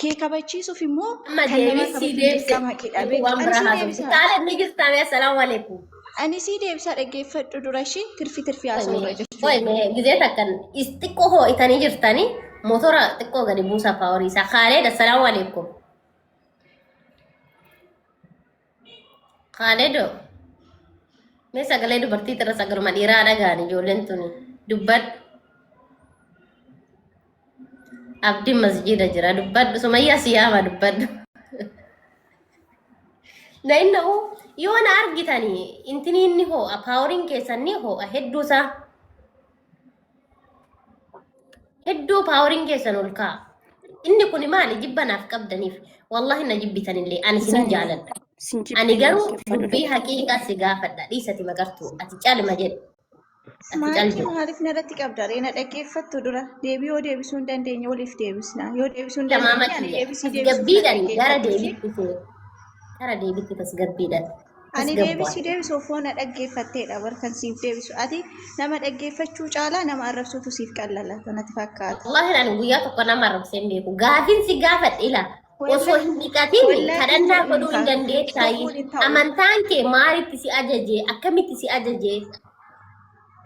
kee kabachiisuuf immoo
kan nama kabajuu taale ni jirtame assalaamu alaykum
ani si deebisa dhaggeeffadhu durashi tirfi haasawaa jechuudha
way gizee takkan xiqqoo hoo itanii jirtanii motora xiqqoo gadi buusa paaworii isaa kaalee assalaamu alaykum Haaledo. Mee sagalee dubartii irra sagaluma dhiiraa dhagaan ijoolleen tuni. Dubbadhu. Abdiin masjiida jira. Dubbadhu. Sumayyaa siyaama dubbadhu. Na inna'u yoo na argitanii intini inni ho'a paaworiin keessan ni ho'a hedduusaa. Hedduu paaworiin keessan ol ka'a. Inni kun maali jibbanaaf qabdaniif wallahi na jibbitanillee ani sin jaaladha. Ani garuu dubbii haqiiqaa si gaafadha dhiisati magartuu ati caalima jedhu.
Maatii maaliif narratti qabda reena dhaggeeffattu dura deebii yoo deebisuu hin dandeenye waliif deebisna yoo deebisuu hin dandeenye ani deebisii
Gabbiidhaan gara deebitti gara deebitti tasgabbiidhaan.
ani deebisii deebisuu foona dhaggeeffatteedha barkan siif deebisu ati nama dhaggeeffachuu caalaa nama arrabsuutu siif qallala kanatti fakkaata.
Wallahi ani guyyaa tokko nama arrabsee hin beeku gaafiin si gaafadhe ila osoo hin dhiqatiin kadhannaa godhuu hin dandeettaayi amantaan kee maalitti si ajaje akkamitti si ajaje.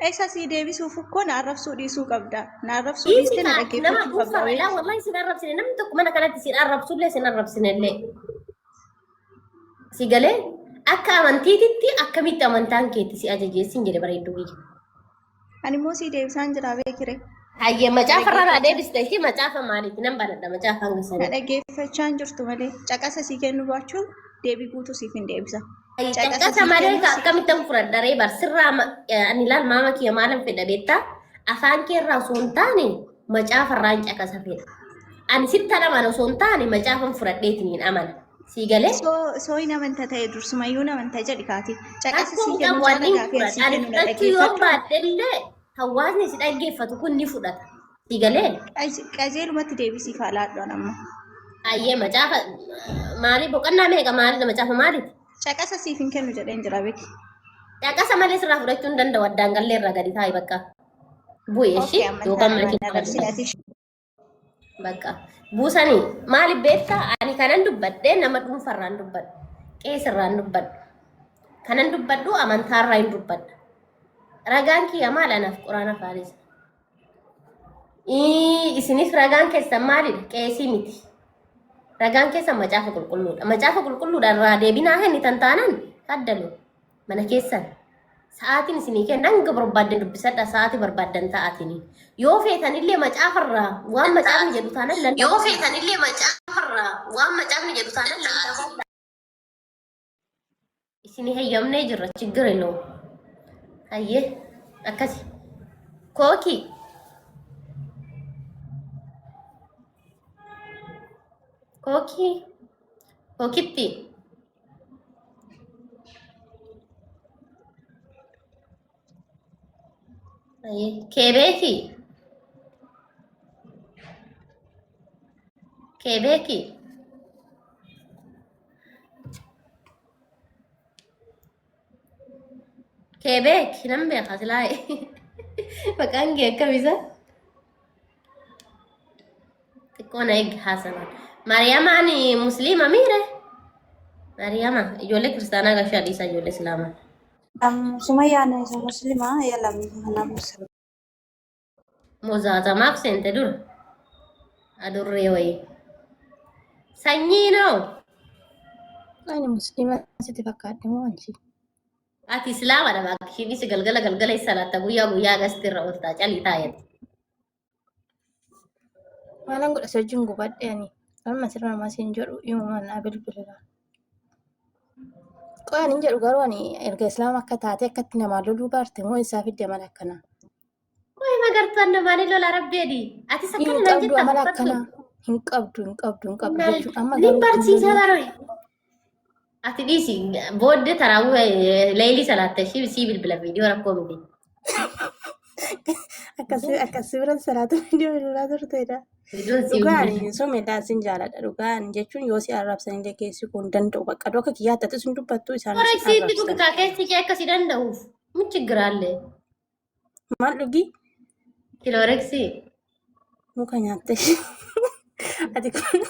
Eessa si deebisuuf ukkoo na arrabsuu dhiisuu qabda. Na arrabsuu dhiistee na dhaggeeffachuu qabda.
Wallahi sin arrabsine namni tokko mana kanatti sin arrabsullee sin arrabsinellee. Si galee akka amantiititti akkamitti amantaan keetti si ajajeessin jedhe bareedduu biyya.
Ani immoo si deebisaan jira beekire.
Hayyee macaafa irraa deebistee fi macaafa maaliiti nan baradha macaafa hanga
Na
sanii.
dhaggeeffachaa hin jirtu malee caqasa si kennu baachuun deebii guutuu siif hin deebisa.
Caqasa malee akkamittan fudhadharee barsirraa ani laal maama kiyya maalan fedha beektaa afaan kee irraa osoo hin taane macaafa irraan caqasa fedha. Ani sitta naman osoo hin taane macaafan fudhadheetiin hin amana. Si galee?
Soo hin amanta ta'e dursumayyuu namanta jedhi kaati. Caqasa si
Akkuma
kennu
wanni
jala gaafii si
ani
kennu na
fudhachuu yoo
dhaggeeffachuu.
baadhellee hawaasni si dhaggeeffatu kun ni fudhata. Si galee?
Qajeelumatti deebisiif haalaadhaan amma.
Hayyee macaafa maalii boqonnaa meeqa maalidha macaafa maaliiti?
Caqasa siif hin kennu jedheen jira beeki.
Caqasa malee sirraa fudhachuu hin danda'u addaan gallee irraa gadi taa'e bakka. Bu'ee ishii yookaan mana keessa bakka. Buusanii maaliif beektaa ani kanan dubbadhee nama dhuunfarraan dubbadhu. Qeesirraan dubbadhu. Kanan dubbadhu amantaarraa hin dubbadhu. Ragaan kiyya maal anaaf quraana faalis. Isinis ragaan keessan maalidha? Qeesii miti. Ragaan keessan macaafa qulqulluudha. Macaafa qulqulluudhaan irraa deebinaa hin tantaanan kaddalu mana keessan. Sa'aatiin isinii kennan hanga barbaaddan dubbisadha sa'aatii barbaaddan ta'aatini. Yoo feetanillee macaafarraa waan macaafni jedhu taanan lan yoo feetanillee macaafarraa waan macaafni jedhu taanan lan isinii hayyamnee jirra chiggir illoo. Hayyee akkasi. Kookii. Kookii. Kookitti. Kebeeki. Kebeeki. Kebeek nan beekaa silaa maqaan kee akkamisa? Xiqqoo na eegi haasanan. Mariyamaan musliima miire? Mariyama ijoollee kiristaanaa gashuu dhiisaa ijoollee islaamaa.
Sumayyaan isa muslimaa yaalam mana muslimaa.
Muzaazamaaf seente dura. Adurree wayii. Sanyii noo.
Ani muslimaa sitti fakkaatti moo ansi?
Ati islaamadha bakka ishiinis galgala galgala isa laata guyyaa guyyaa gasti irra ooltaa calii taa'eeti.
Maalan godha sochiin gubadhe ani. Amma sirra namaa siin jedhu himumaan naa bilbilaa. Qo'aan hin jedhu garuu ani erga islaama akka taate akkatti namaa loluu baarte moo isaa fidde mala akkanaa.
Wayii magartuun namaanii lola rabbeedhi. Ati
Hin
sakkana nan
qabdu amala
jetta
akkanaa. Hin qabdu jechuun amma
ni
garuu
barsiisa baroy. Ati dhiisi booddee taraawuu leelii salaatta ishii sii bilbila viidiyoo rakkoo miti.
akkasii biran salaatu viidiyoo bilbilaa turteedha.
Viidiyoon sii bilbila.
Dhugaan soomedhaan sin jaaladha. Dhugaan jechuun yoo si arrabsanillee keessi kun danda'u bakka dhooka kiyyaatti sun dubbattu isaan si
Qoreksiitti
arrabsan.
dhugitaa keessi kee akkasii danda'uuf muchi giraallee.
Maal dhugi?
Kilooreksii.
Muka nyaatte. Ati kun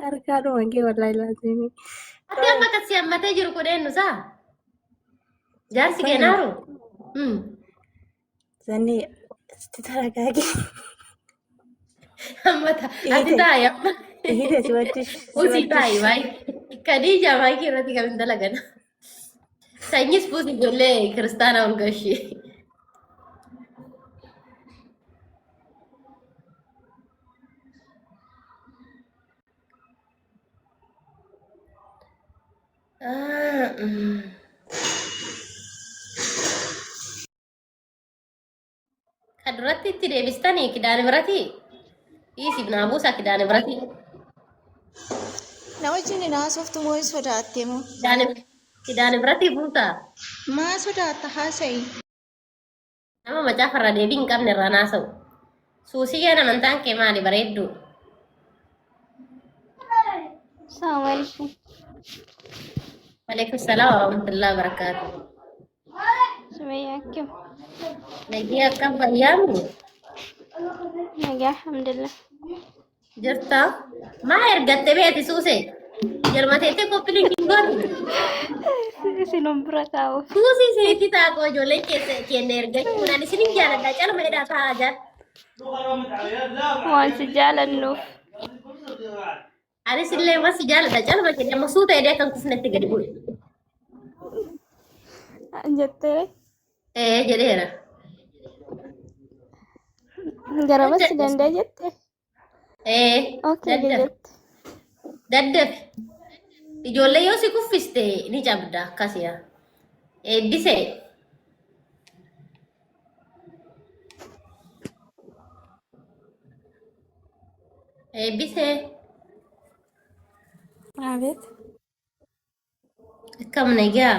harkaadhuma kee wallaahi laatini.
Ati amma akkasii hammatee jiru kun eenyusaa? Jaarsi keenaaru?
Zanni itti taragaagee.
Hammata. Ati taa'e amma.
Ihite si
Pusi ta'i
wajjish.
baay. Khadija maayikii irratti kan hin dalagan. Sanyis pusi ijoollee kiristaanaa ol gashee. Kan duratti itti deebistanii kidaane biratii? Dhiisiif naa buusaa kidaane biratii?
Na wajjin naasoftu moo hin sodaatte moo?
Kidaane biratii buusaa?
Maa sodaatta haasa'i?
Nama macaafarraa deebii hin qabne irraa naasa'u. Suusiyyeen amantaan kee maali bareedduu?
Assalamualaikum.
Waalaikum salaam wa rahmatullahi wa barakaatuh.
Assalamualaikum.
Nagee akkam fayyaamu?
Nagaa alhamdulillah.
Jirtaa? Maa ergatte beeti suusee? Jalmateettee qophiin hin goone?
Sinum bira taa'u.
Suusii seetti taaqoo ijoolleen keenya ergachuudhaan isinin jaaladha. Calma jedhaa taa'aa jira.
Waan si jaalannuuf.
Anis illee mas jaaladha. Calma jedhee amma suuta edee kan kufnetti gadi bu'e.
Jettee
Jedheera.
garamas danda'e jette. Okay
Daddabe.
jette.
Daddabe. Ijoollee yoo si kuffiste ni cabda akkasiya. Eebbisee. Eebbisee.
Abeet.
Akkam nagaa.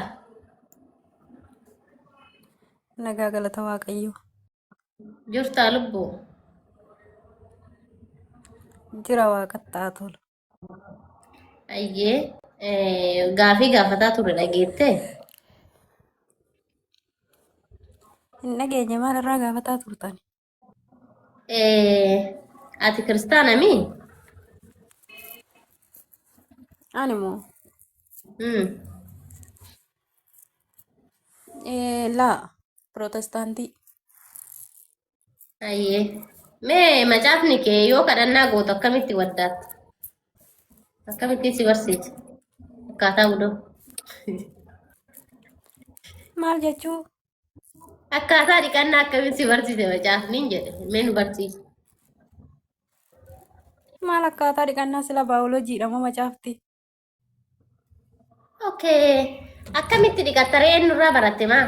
Nagaa galata Waaqayyoo.
Jirtaa lubbuu.
Jira waaqattaa tolu.
Ayyee. Gaafii gaafataa ture dhageettee?
Hin dhageenye maalirraa gaafataa turtan?
Ati kiristaana mii?
Ani moo? Laa Protestaantii.
Ayyee. Mee macaafni kee yoo kadhannaa gootu akkamitti waddaatta? Akkamitti si barsiisa? Akkaataa budoo.
Maal jechuu?
Akkaataa dhiqannaa akkamitti si barsiise macaafniin jedhe. Mee nu barsiisa.
Maal akkaataa dhiqannaa sila baayolojiidha moo macaafti?
Okay. Akkamitti dhiqatta re'een nurraa baratte maa?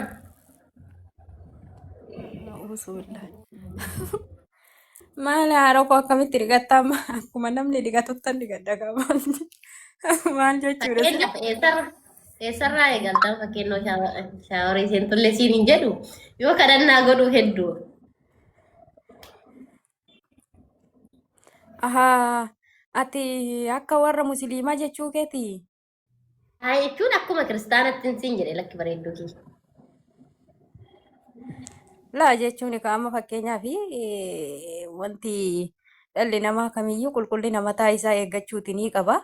Usubillah. Maal haadha koo akkamitti dhiqattaa akkuma namni dhiqatuttan dhiqadha qaba. Maal jechuudha?
Fakkeenyaaf eessarraa eegaltaa fakkeenyoo shaaworii seentullee siin hin jedhu yoo kadhannaa godhuu hedduu.
Ahaa, ati akka warra musliimaa jechuu keeti?
Haa jechuun akkuma kiristaanatti siin jedhe lakki bareedduu kee.
Laa jechuun amma fakkeenyaaf wanti dhalli namaa kamiyyuu qulqullina mataa isaa eeggachuuti ni qaba.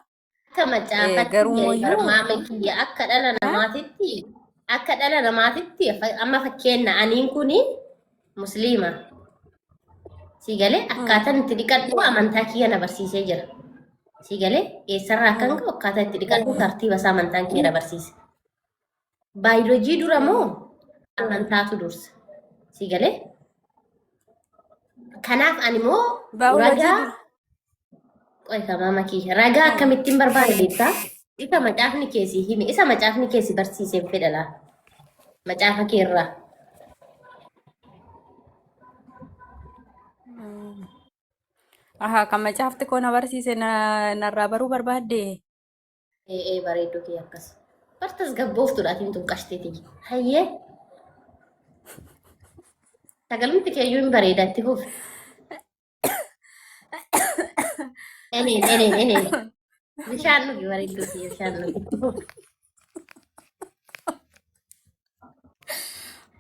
Akka macaafatti barmaama kiyya akka dhala namaatitti amma fakkeenya aniin kuni musliima. Si galee akkaataan itti dhiqadhu amantaa kiyya na barsiisee jira. Si galee eessarraa kan ga'u akkaataa itti dhiqadhu tartiiba isaa amantaan kiyya na barsiise. Baayolojii dura moo amantaatu dursa? Si galee? Kanaaf ani moo ragaa maama kiyya ragaa akkamittiin barbaade beektaa? Isa macaafni keessi hime isa macaafni keessi barsiiseen fedha laa. Macaafa keerraa.
Ahaa, kan macaafti koo na barsiise narraa baruu barbaadde.
Bareedduu kee akkas. Bartas gabbooftuudhaatiin tunqashteeti. Hayyee. Sagalumti keeyyuu hin bareeda itti fufi. Eneen. Bishaan nugi bareedduu kee bishaan nugi itti fufi.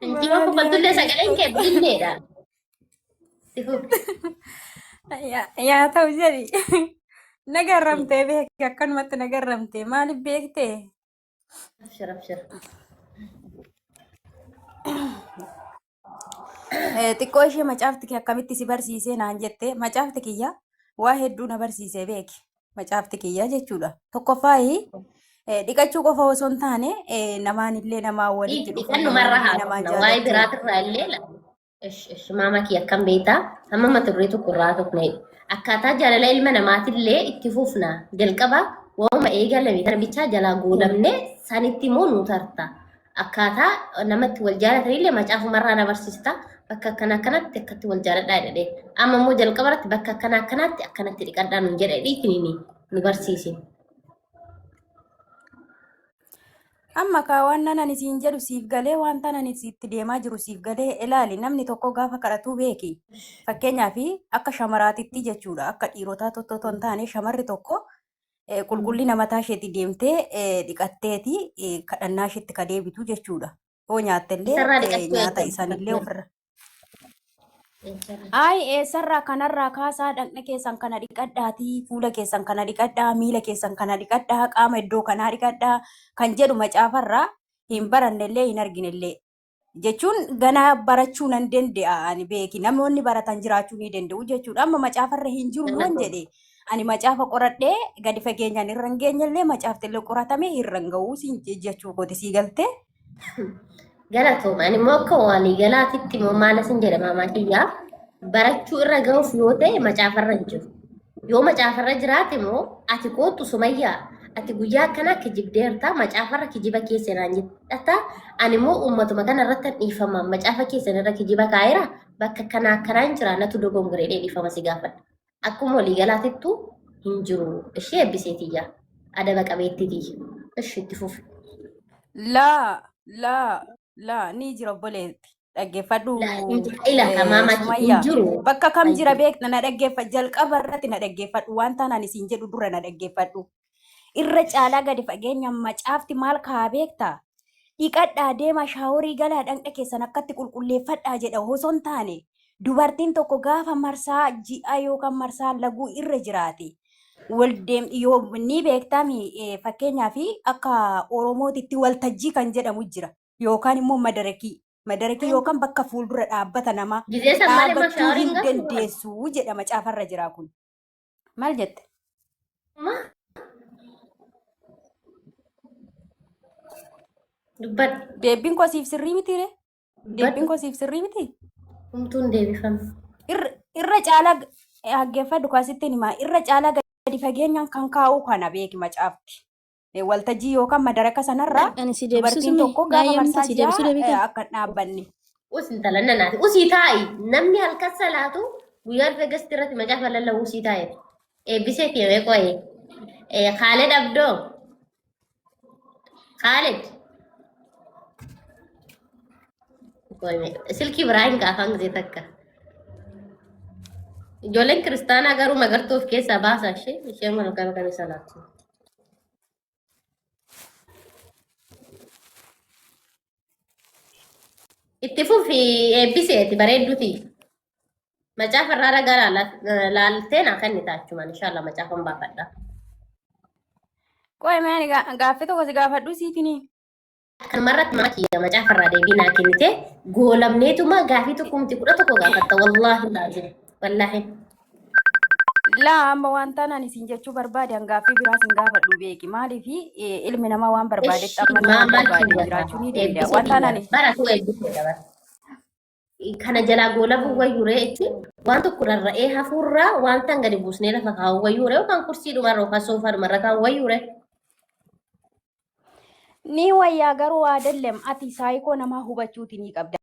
Injimaa kubbantullee sagaleen kee bililleedha. Itti fufi.
Yaa ta'u jedhi. Nagarramtee beekte akkanumatti nagarramtee maaliif beekte?
Abshir.
Xiqqoo ishee macaafti kee akkamitti si barsiisee naan jette macaafti kiyya waa hedduu na barsiisee beeki. macaafti kiyyaa jechuudha. Tokkoffaayi dhiqachuu qofa osoo hin taane namaan illee namaa walitti dhufu
Dhiqannu marra
namaan illee
haa
namaa
dhufna. Waa'ee
jaalachuu.
biraatirraa illee maama kiyya akkam beektaa? Amma mata duree tokko irraa tokko akkaataa jaalala ilma namaatillee itti fufna. Jalqaba waanuma eegalame kana bichaa jalaa goodamne sanitti immoo nu tarta. Akkaataa namatti wal jaalatanillee macaafumarraa na barsiista. Bakka akkana akkanatti akkatti wal jaaladhaa jedhee. Amma immoo jalqaba irratti bakka akkana akkanatti akkanatti dhiqadhaa nuun jedhee dhiitiin nu barsiisi.
Amma waan nanan isiin jedhu siif galee wanta nan isitti deemaa jiru siif galee ilaali namni tokko gaafa kadhatu beeki. Fakkeenyaaf akka shamaraatitti jechuudha. Akka dhiirotaa tokko hin taane shamarri tokko qulqullina mataa isheetti deemtee dhiqatteeti kadhannaa isheetti ka deebitu jechuudha. Yoo nyaattellee
Isarraa dhiqachuu
nyaata
eeggamu.
isaanillee ofirra. Ay eessarraa kanarraa kaasaa dhaqna keessan kana dhiqadhaatii fuula keessan kana dhiqadhaa miila keessan kana dhiqadhaa qaama iddoo kanaa dhiqadhaa kan jedhu macaafarraa hin barannellee hin arginellee jechuun ganaa barachuu nan danda'a ani beeki namoonni baratan jiraachuu ni danda'u jechuudha amma macaafarra hin jiru yoon jedhe ani macaafa qoradhee gadi fageenyaan irra hin geenyellee macaaftillee qoratame irra hin ga'uu jechuu kooti sii galtee.
Galatooma ani immoo akka waliigalaatitti immoo maala sin jedha maamaa kiyyaa barachuu irra ga'uuf yoo ta'e macaafarra hin jiru. Yoo macaafarra jiraate immoo ati kootu sumayyaa ati guyyaa akkanaa kijibdeerta macaafarra kijiba keessa naan jedhata ani immoo uummatuma kana irratti dhiifama macaafa keessan irra kijiba kaa'eera bakka akkanaa akkanaan jira natu dogongoree dhiifama si gaafadha. Akkuma waliigalaatittu hin jiru ishee eebbiseetiyyaa adaba qabeettitii ishi itti fufi.
Laa ni jira obboleetti dhaggeeffadhu
Ilaa maamaa hin
Sumayyaa
jiru.
bakka kam jira beekna na dhaggeeffadhu jalqaba irratti na dhaggeeffadhu waan taanaan isiin jedhu dura na dhaggeeffadhu irra caalaa gadi fageenya macaafti maal kaa beektaa dhiqadhaa deema shaaworii galaa dhaqna keessan akkatti qulqulleeffadhaa jedha osoo hin taane dubartiin tokko gaafa marsaa ji'a yookaan marsaa laguu irra jiraate yoo ni beektami fakkeenyaaf akka oromootitti waltajjii kan jedhamu jira yookaan immoo madarakii yookaan bakka fuuldura dhaabbata namaa
Gizee san maal immoo
dhaabbachuu hin
shaaworiin gahu?
dandeessu jedha macaafarra jira kun maal jette
Dubbadhu.
deebbiin koo siif sirrii miti re deebbiin koo siif sirrii miti
Humtuun deebifama.
irra caalaa dhaggeeffadhu kaasittiin himaa irra caalaa gadi fageenyaan kan kaa'u kana beeki macaafti. Waltajjii yookaan madaraka sanarraa
Ani si deebisu
dubartiin
sumi
tokko gaafa
baay'ee
marsaa
si deebisu deebii
ji'a
kan
akka hin dhaabbanne.
Usin talanna naati. Usii taa'i. Namni halkan salaatu guyyaa dhufe gasti irratti macaafa lallabuu usii taa'e. Eebbisee keewee qo'ee. Khaaled Abdoo. Khaaled. Silkii biraa hin gaafan gisee takka. Ijoolleen kiristaanaa garuu magartuu of keessaa baasa isheen malkaan kan salaatu. Itti fufi eebbiseeti bareedduuti. Macaafa irraa ragaa laaltee naa kan inni taachumaan inshaallah macaafan baafadha.
Qo'ee maani gaaffii tokko si gaafadhu siifinii.
Kanumarratti mana kiyya macaafa irraa deebii naa kennite goolamneetuma gaafii tokkumti 11 gaafatta wallaahi laazim wallaahi.
Laa amma waan taanaan isin jechuu barbaade gaaffii biraa sin gaafadhu beeki maaliif ilmi namaa waan barbaadetti amma waan barbaade jiraachuu ni danda'a waan taanaan
Baratu eebbisee dabar. Kana jalaa goolabuu wayyuree jechuun waan tokko rarra'ee hafuurraa wanta gadi buusnee lafa kaa'u wayyuree yookaan kursii dhumarra yookaan soofaa dhumarra kaa'u wayyuree.
ni wayyaa garuu waa dallem ati saayikoo namaa hubachuuti ni qabda.